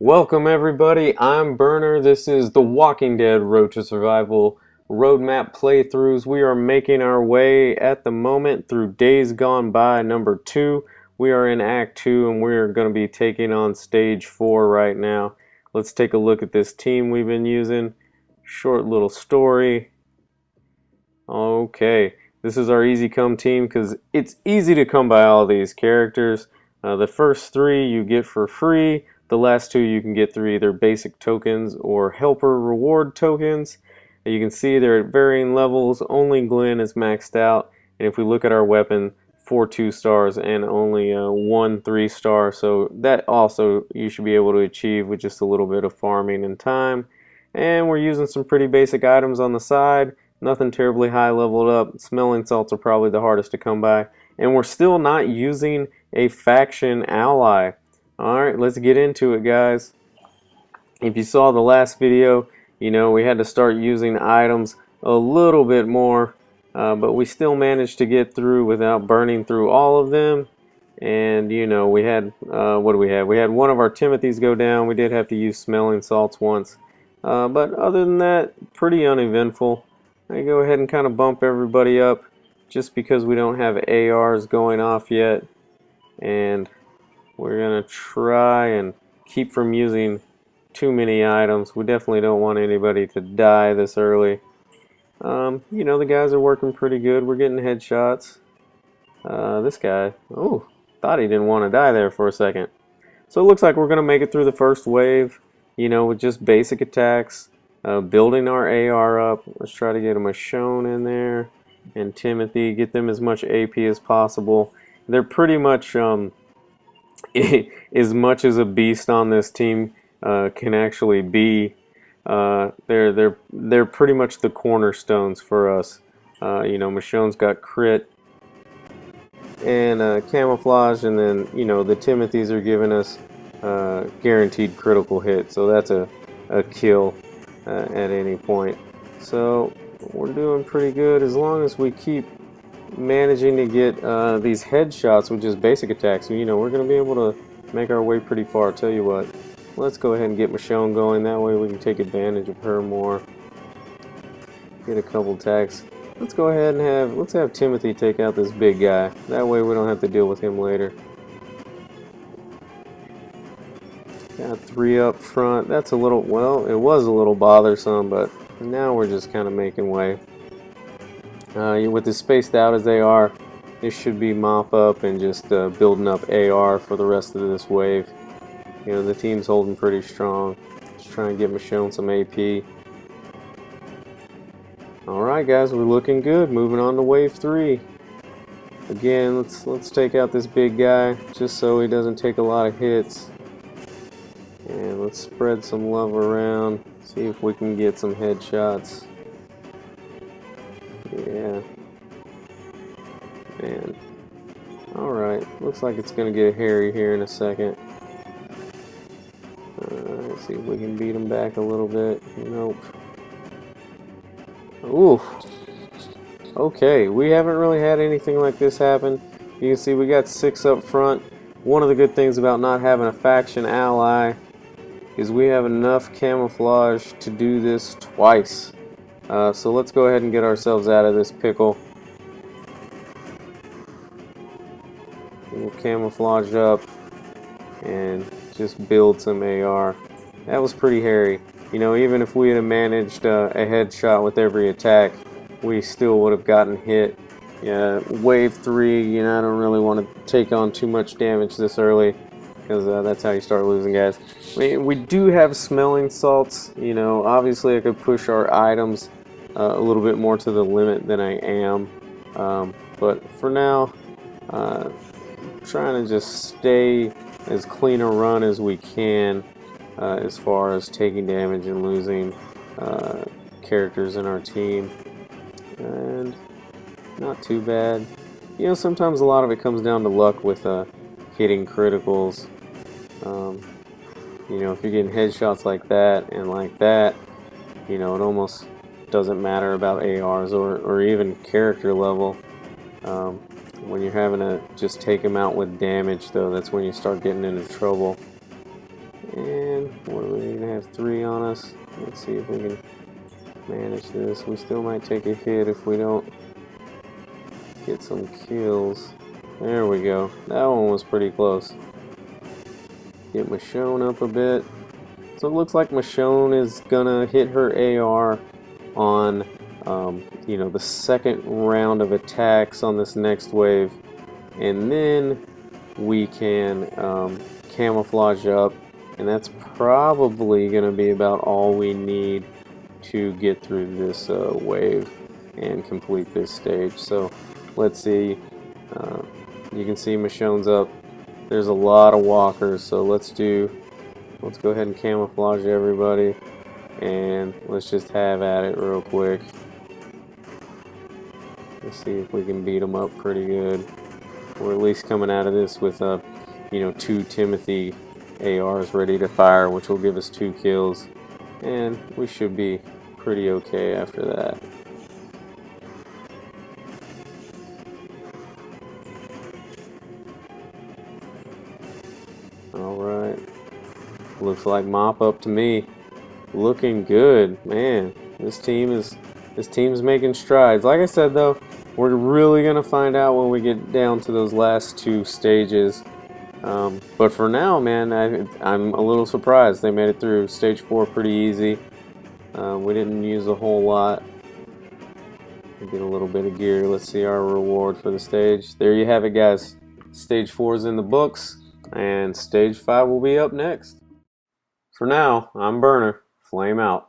Welcome everybody, I'm Burner. This is The Walking Dead Road to Survival Roadmap playthroughs. We are making our way at the moment through Days Gone By number 2. We are in Act 2 and we're going to be taking on Stage 4 right now. Let's take a look at this team we've been using. Short little story. Okay, this is our easy come team because it's easy to come by all these characters. The first 3 you get for free. The last 2 you can get through either basic tokens or helper reward tokens. You can see they're at varying levels. Only Glenn is maxed out. And if we look at our weapon, 4 2-stars and only 1 3-star. So that also you should be able to achieve with just a little bit of farming and time. And we're using some pretty basic items on the side. Nothing terribly high leveled up. Smelling salts are probably the hardest to come by. And we're still not using a faction ally. Alright, let's get into it, guys. If you saw the last video, you know we had to start using items a little bit more. But we still managed to get through without burning through all of them. And you know, we had, what do we have? We had one of our Timothys go down. We did have to use smelling salts once. But other than that, pretty uneventful. I go ahead and kind of bump everybody up just because we don't have ARs going off yet. And we're going to try and keep from using too many items. We definitely don't want anybody to die this early. You know, the guys are working pretty good. We're getting headshots. This guy, oh, thought he didn't want to die there for a second. So it looks like we're going to make it through the first wave, you know, with just basic attacks. Building our AR up. Let's try to get a Michonne in there and Timothy. Get them as much AP as possible. They're pretty much as much as a beast on this team can actually be. They're pretty much the cornerstones for us. You know, Michonne's got crit and camouflage, and then you know the Timothys are giving us guaranteed critical hit. So that's a kill. At any point. So we're doing pretty good as long as we keep managing to get these headshots with just basic attacks. You know, we're going to be able to make our way pretty far. I'll tell you what, let's go ahead and get Michonne going. That way we can take advantage of her more. Get a couple attacks. Let's go ahead and let's have Timothy take out this big guy. That way we don't have to deal with him later. Got 3 up front. That's a little, well, it was a little bothersome, but now we're just kind of making way. With as spaced out as they are, this should be mop up and just building up AR for the rest of this wave. You know, the team's holding pretty strong. Just trying to get Michonne some AP. Alright guys, we're looking good. Moving on to wave 3. Again, let's take out this big guy just so he doesn't take a lot of hits. And let's spread some love around, see if we can get some headshots. Yeah. Man. Alright, looks like it's going to get hairy here in a second. Let's see if we can beat him back a little bit. Nope. Ooh. Okay, we haven't really had anything like this happen. You can see we got 6 up front. One of the good things about not having a faction ally is we have enough camouflage to do this twice. So let's go ahead and get ourselves out of this pickle. We'll camouflage up and just build some AR. That was pretty hairy. You know, even if we had managed a headshot with every attack, we still would have gotten hit. Yeah, wave 3, you know, I don't really want to take on too much damage this early, because that's how you start losing, guys. We do have smelling salts. You know, obviously I could push our items a little bit more to the limit than I am. But for now, trying to just stay as clean a run as we can as far as taking damage and losing characters in our team. And not too bad. You know, sometimes a lot of it comes down to luck with hitting criticals. You know, if you're getting headshots like that and like that, you know, it almost doesn't matter about ARs or even character level. When you're having to just take them out with damage, though, that's when you start getting into trouble. And 3 on us. Let's see if we can manage this. We still might take a hit if we don't get some kills. There we go. That one was pretty close. Get Michonne up a bit. So it looks like Michonne is gonna hit her AR on you know, the second round of attacks on this next wave, and then we can camouflage up, and that's probably gonna be about all we need to get through this wave and complete this stage. So let's see. You can see Michonne's up. There's a lot of walkers, so let's go ahead and camouflage everybody, and let's just have at it real quick. Let's see if we can beat them up pretty good. We're at least coming out of this with you know, 2 Timothy ARs ready to fire, which will give us 2 kills, and we should be pretty okay after that. Alright, looks like mop up to me. Looking good, man. This team's making strides. Like I said though, we're really gonna find out when we get down to those last 2 stages. But for now, man, I'm a little surprised they made it through stage 4 pretty easy. We didn't use a whole lot. Get a little bit of gear. Let's see our reward for the stage. There you have it, guys. Stage 4 is in the books, and stage 5 will be up next. For now, I'm Burner. Flame out.